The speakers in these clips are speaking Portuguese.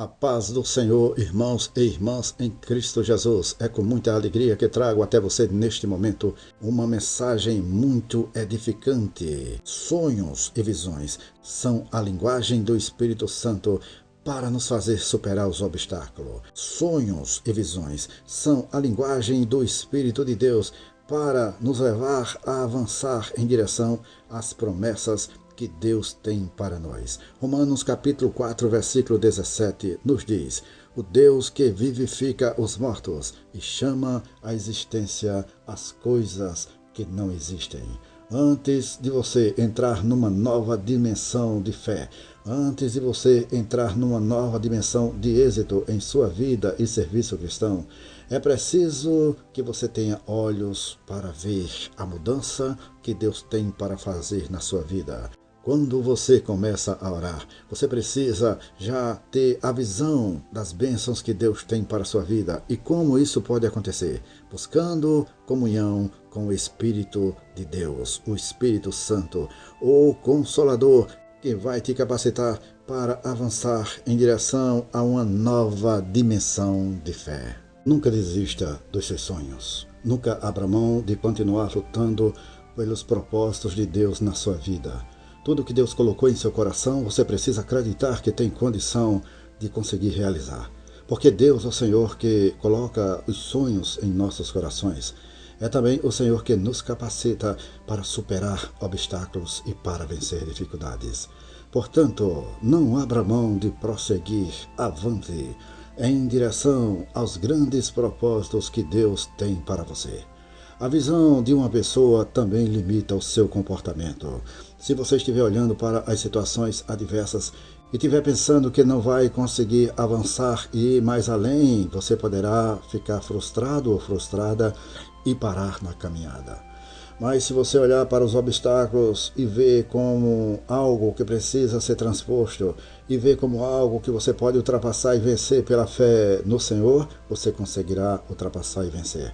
A paz do Senhor, irmãos e irmãs em Cristo Jesus. É com muita alegria que trago até você neste momento uma mensagem muito edificante. Sonhos e visões são a linguagem do Espírito Santo para nos fazer superar os obstáculos. Sonhos e visões são a linguagem do Espírito de Deus para nos levar a avançar em direção às promessas que Deus tem para nós. Romanos capítulo 4, versículo 17 nos diz: o Deus que vivifica os mortos e chama à existência as coisas que não existem. Antes de você entrar numa nova dimensão de fé, antes de você entrar numa nova dimensão de êxito em sua vida e serviço cristão, é preciso que você tenha olhos para ver a mudança que Deus tem para fazer na sua vida. Quando você começa a orar, você precisa já ter a visão das bênçãos que Deus tem para a sua vida. E como isso pode acontecer? Buscando comunhão com o Espírito de Deus, o Espírito Santo, o Consolador, que vai te capacitar para avançar em direção a uma nova dimensão de fé. Nunca desista dos seus sonhos. Nunca abra mão de continuar lutando pelos propósitos de Deus na sua vida. Tudo que Deus colocou em seu coração, você precisa acreditar que tem condição de conseguir realizar. Porque Deus é o Senhor que coloca os sonhos em nossos corações. É também o Senhor que nos capacita para superar obstáculos e para vencer dificuldades. Portanto, não abra mão de prosseguir avante em direção aos grandes propósitos que Deus tem para você. A visão de uma pessoa também limita o seu comportamento. Se você estiver olhando para as situações adversas e estiver pensando que não vai conseguir avançar e ir mais além, você poderá ficar frustrado ou frustrada e parar na caminhada. Mas se você olhar para os obstáculos e ver como algo que precisa ser transposto e ver como algo que você pode ultrapassar e vencer pela fé no Senhor, você conseguirá ultrapassar e vencer.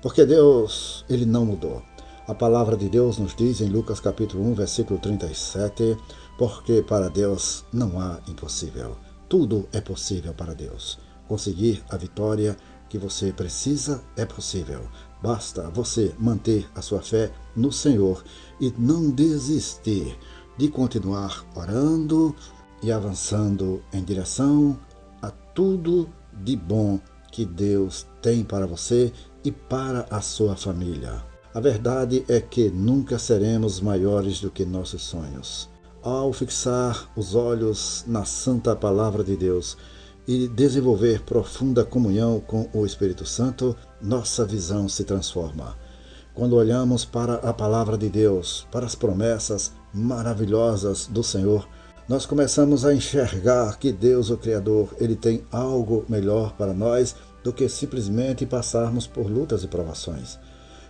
Porque Deus, Ele não mudou. A palavra de Deus nos diz em Lucas capítulo 1, versículo 37, porque para Deus não há impossível. Tudo é possível para Deus. Conseguir a vitória que você precisa é possível. Basta você manter a sua fé no Senhor e não desistir de continuar orando e avançando em direção a tudo de bom que Deus tem para você e para a sua família. A verdade é que nunca seremos maiores do que nossos sonhos. Ao fixar os olhos na santa palavra de Deus e desenvolver profunda comunhão com o Espírito Santo, nossa visão se transforma. Quando olhamos para a palavra de Deus, para as promessas maravilhosas do Senhor, nós começamos a enxergar que Deus, o Criador, Ele tem algo melhor para nós do que simplesmente passarmos por lutas e provações.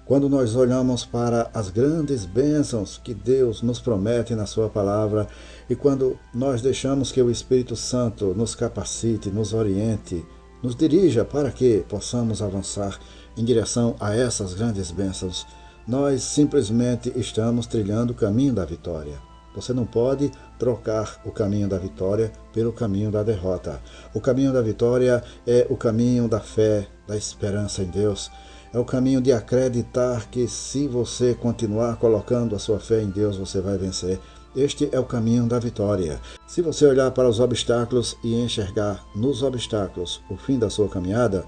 Quando nós olhamos para as grandes bênçãos que Deus nos promete na sua palavra e quando nós deixamos que o Espírito Santo nos capacite, nos oriente, nos dirija para que possamos avançar em direção a essas grandes bênçãos, nós simplesmente estamos trilhando o caminho da vitória. Você não pode trocar o caminho da vitória pelo caminho da derrota. O caminho da vitória é o caminho da fé, da esperança em Deus. É o caminho de acreditar que se você continuar colocando a sua fé em Deus, você vai vencer. Este é o caminho da vitória. Se você olhar para os obstáculos e enxergar nos obstáculos o fim da sua caminhada,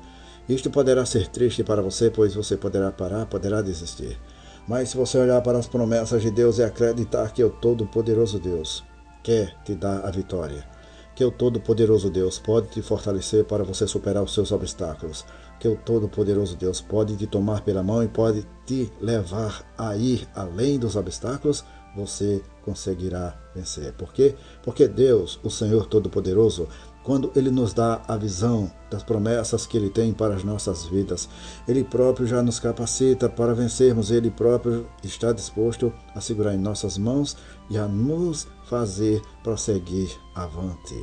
isto poderá ser triste para você, pois você poderá parar, poderá desistir. Mas se você olhar para as promessas de Deus e acreditar que o Todo-Poderoso Deus quer te dar a vitória, que o Todo-Poderoso Deus pode te fortalecer para você superar os seus obstáculos, que o Todo-Poderoso Deus pode te tomar pela mão e pode te levar a ir além dos obstáculos, você conseguirá vencer. Por quê? Porque Deus, o Senhor Todo-Poderoso, quando Ele nos dá a visão das promessas que Ele tem para as nossas vidas, Ele próprio já nos capacita para vencermos, Ele próprio está disposto a segurar em nossas mãos e a nos fazer prosseguir avante.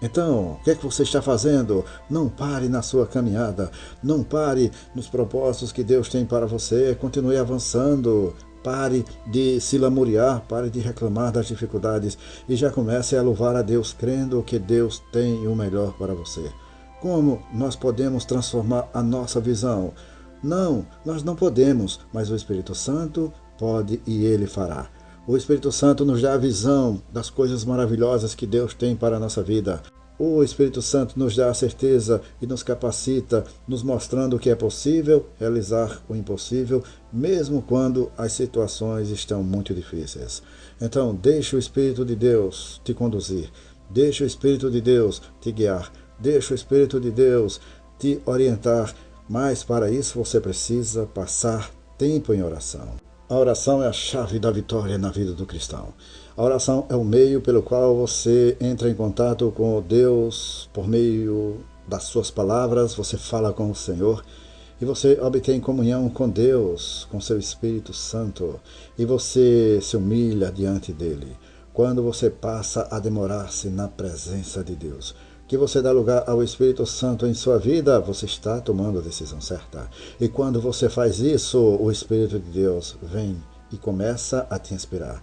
Então, o que é que você está fazendo? Não pare na sua caminhada, não pare nos propósitos que Deus tem para você, continue avançando. Pare de se lamuriar, pare de reclamar das dificuldades e já comece a louvar a Deus, crendo que Deus tem o melhor para você. Como nós podemos transformar a nossa visão? Não, nós não podemos, mas o Espírito Santo pode e Ele fará. O Espírito Santo nos dá a visão das coisas maravilhosas que Deus tem para a nossa vida. O Espírito Santo nos dá a certeza e nos capacita, nos mostrando que é possível realizar o impossível, mesmo quando as situações estão muito difíceis. Então, deixe o Espírito de Deus te conduzir, deixe o Espírito de Deus te guiar, deixe o Espírito de Deus te orientar, mas para isso você precisa passar tempo em oração. A oração é a chave da vitória na vida do cristão. A oração é o meio pelo qual você entra em contato com Deus por meio das suas palavras, você fala com o Senhor e você obtém comunhão com Deus, com seu Espírito Santo, e você se humilha diante dele. Quando você passa a demorar-se na presença de Deus, que você dá lugar ao Espírito Santo em sua vida, você está tomando a decisão certa. E quando você faz isso, o Espírito de Deus vem e começa a te inspirar.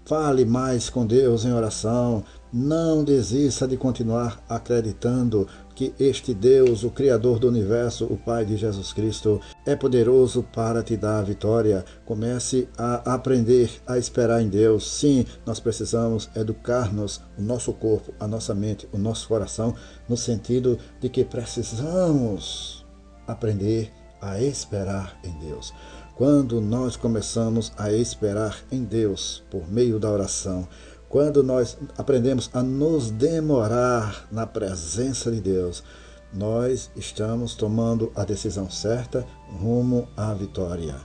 Fale mais com Deus em oração. Não desista de continuar acreditando que este Deus, o Criador do Universo, o Pai de Jesus Cristo, é poderoso para te dar a vitória. Comece a aprender a esperar em Deus. Sim, nós precisamos educar-nos, o nosso corpo, a nossa mente, o nosso coração, no sentido de que precisamos aprender a esperar em Deus. Quando nós começamos a esperar em Deus por meio da oração, quando nós aprendemos a nos demorar na presença de Deus, nós estamos tomando a decisão certa rumo à vitória.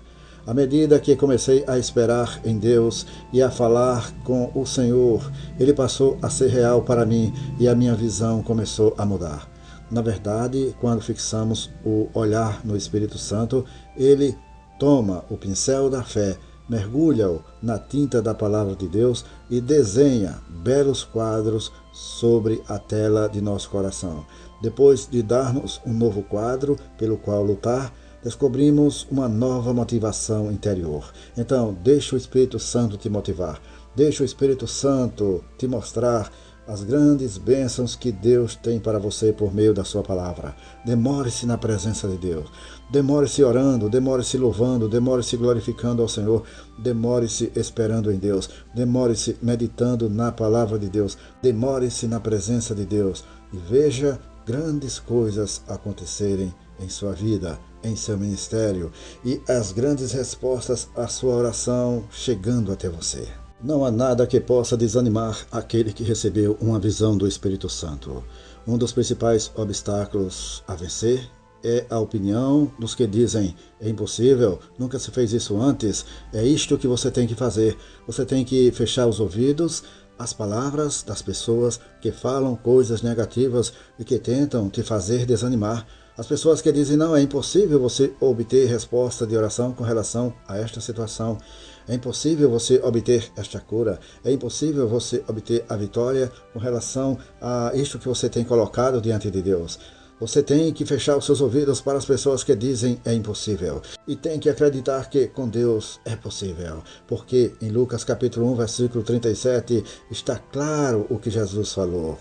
À medida que comecei a esperar em Deus e a falar com o Senhor, Ele passou a ser real para mim e a minha visão começou a mudar. Na verdade, quando fixamos o olhar no Espírito Santo, Ele toma o pincel da fé, mergulha-o na tinta da palavra de Deus e desenha belos quadros sobre a tela de nosso coração. Depois de dar-nos um novo quadro pelo qual lutar, descobrimos uma nova motivação interior. Então, deixa o Espírito Santo te motivar. Deixa o Espírito Santo te mostrar as grandes bênçãos que Deus tem para você por meio da sua palavra. Demore-se na presença de Deus. Demore-se orando, demore-se louvando, demore-se glorificando ao Senhor, demore-se esperando em Deus, demore-se meditando na palavra de Deus, demore-se na presença de Deus e veja grandes coisas acontecerem em sua vida, em seu ministério e as grandes respostas à sua oração chegando até você. Não há nada que possa desanimar aquele que recebeu uma visão do Espírito Santo. Um dos principais obstáculos a vencer é a opinião dos que dizem: é impossível, nunca se fez isso antes, é isto que você tem que fazer. Você tem que fechar os ouvidos às palavras das pessoas que falam coisas negativas e que tentam te fazer desanimar. As pessoas que dizem: não, é impossível você obter resposta de oração com relação a esta situação. É impossível você obter esta cura. É impossível você obter a vitória com relação a isto que você tem colocado diante de Deus. Você tem que fechar os seus ouvidos para as pessoas que dizem é impossível. E tem que acreditar que com Deus é possível. Porque em Lucas capítulo 1, versículo 37, está claro o que Jesus falou.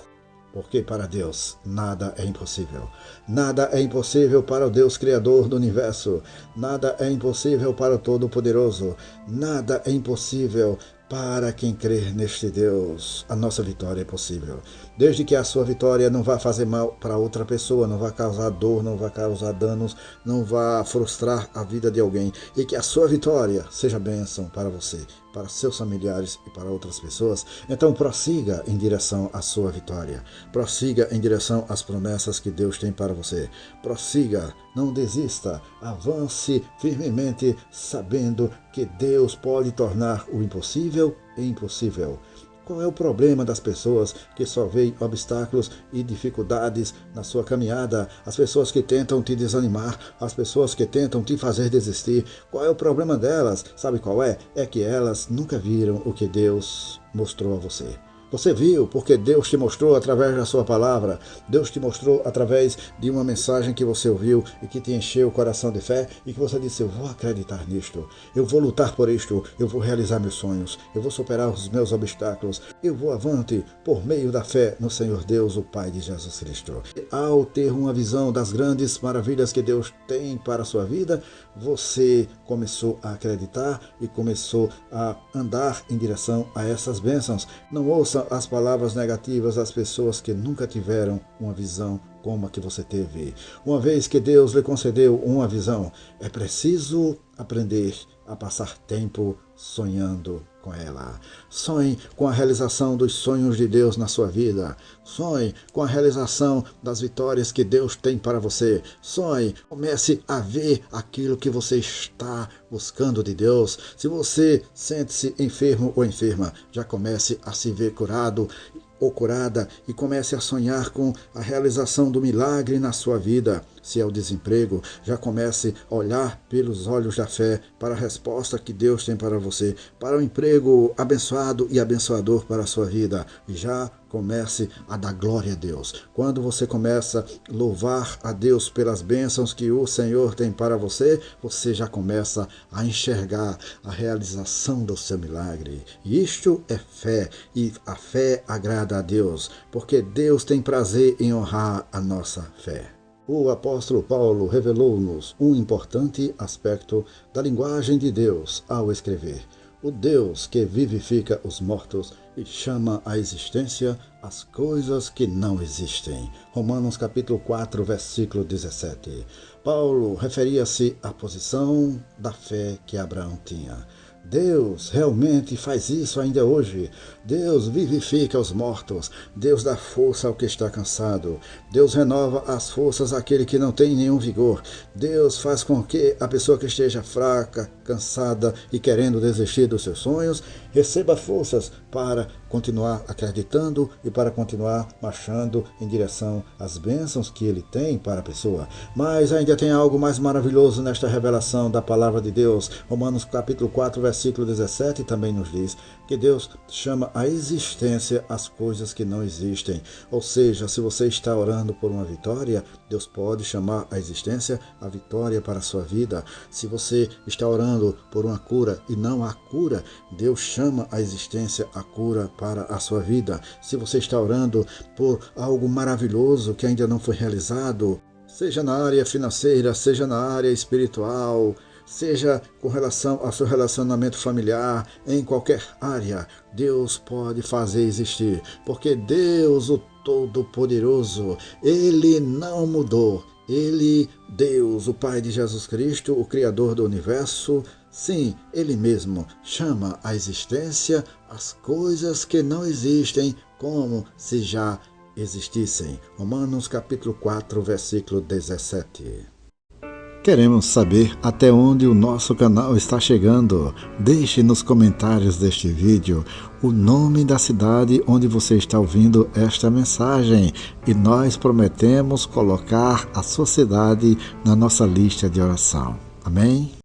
Porque para Deus nada é impossível. Nada é impossível para o Deus Criador do Universo. Nada é impossível para o Todo-Poderoso. Nada é impossível para quem crer neste Deus. A nossa vitória é possível. Desde que a sua vitória não vá fazer mal para outra pessoa, não vá causar dor, não vá causar danos, não vá frustrar a vida de alguém. E que a sua vitória seja bênção para você, para seus familiares e para outras pessoas. Então prossiga em direção à sua vitória. Prossiga em direção às promessas que Deus tem para você. Prossiga, não desista. Avance firmemente, sabendo que Deus pode tornar o impossível impossível. Qual é o problema das pessoas que só veem obstáculos e dificuldades na sua caminhada? As pessoas que tentam te desanimar, as pessoas que tentam te fazer desistir. Qual é o problema delas? Sabe qual é? É que elas nunca viram o que Deus mostrou a você. Você viu porque Deus te mostrou através da sua palavra. Deus te mostrou através de uma mensagem que você ouviu e que te encheu o coração de fé e que você disse: eu vou acreditar nisto, eu vou lutar por isto, eu vou realizar meus sonhos, eu vou superar os meus obstáculos, eu vou avante por meio da fé no Senhor Deus, o Pai de Jesus Cristo. Ao ter uma visão das grandes maravilhas que Deus tem para a sua vida, você começou a acreditar e começou a andar em direção a essas bênçãos. Não ouça as palavras negativas das pessoas que nunca tiveram uma visão como a que você teve. Uma vez que Deus lhe concedeu uma visão, é preciso aprender a passar tempo sonhando com ela. Sonhe com a realização dos sonhos de Deus na sua vida. Sonhe com a realização das vitórias que Deus tem para você. Sonhe, comece a ver aquilo que você está buscando de Deus. Se você sente-se enfermo ou enferma, já comece a se ver curado ou curada e comece a sonhar com a realização do milagre na sua vida. Se é o desemprego, já comece a olhar pelos olhos da fé para a resposta que Deus tem para você, para o emprego abençoado e abençoador para a sua vida. E já comece a dar glória a Deus. Quando você começa a louvar a Deus pelas bênçãos que o Senhor tem para você, você já começa a enxergar a realização do seu milagre. E isto é fé, e a fé agrada a Deus, porque Deus tem prazer em honrar a nossa fé. O apóstolo Paulo revelou-nos um importante aspecto da linguagem de Deus ao escrever: o Deus que vivifica os mortos e chama à existência as coisas que não existem. Romanos capítulo 4, versículo 17. Paulo referia-se à posição da fé que Abraão tinha. Deus realmente faz isso ainda hoje. Deus vivifica os mortos. Deus dá força ao que está cansado. Deus renova as forças àquele que não tem nenhum vigor. Deus faz com que a pessoa que esteja fraca, cansada e querendo desistir dos seus sonhos, receba forças para continuar acreditando e para continuar marchando em direção às bênçãos que Ele tem para a pessoa. Mas ainda tem algo mais maravilhoso nesta revelação da palavra de Deus. Romanos capítulo 4, versículo 17 também nos diz que Deus chama à existência as coisas que não existem. Ou seja, se você está orando por uma vitória, Deus pode chamar à existência a vitória para a sua vida. Se você está orando por uma cura e não há cura, Deus chama à existência a cura para a sua vida. Se você está orando por algo maravilhoso que ainda não foi realizado, seja na área financeira, seja na área espiritual, seja com relação ao seu relacionamento familiar, em qualquer área, Deus pode fazer existir, porque Deus, o Todo-Poderoso, Ele não mudou. Ele, Deus, o Pai de Jesus Cristo, o Criador do Universo, sim, Ele mesmo chama à existência as coisas que não existem como se já existissem. Romanos capítulo 4, versículo 17. Queremos saber até onde o nosso canal está chegando. Deixe nos comentários deste vídeo o nome da cidade onde você está ouvindo esta mensagem e nós prometemos colocar a sua cidade na nossa lista de oração. Amém?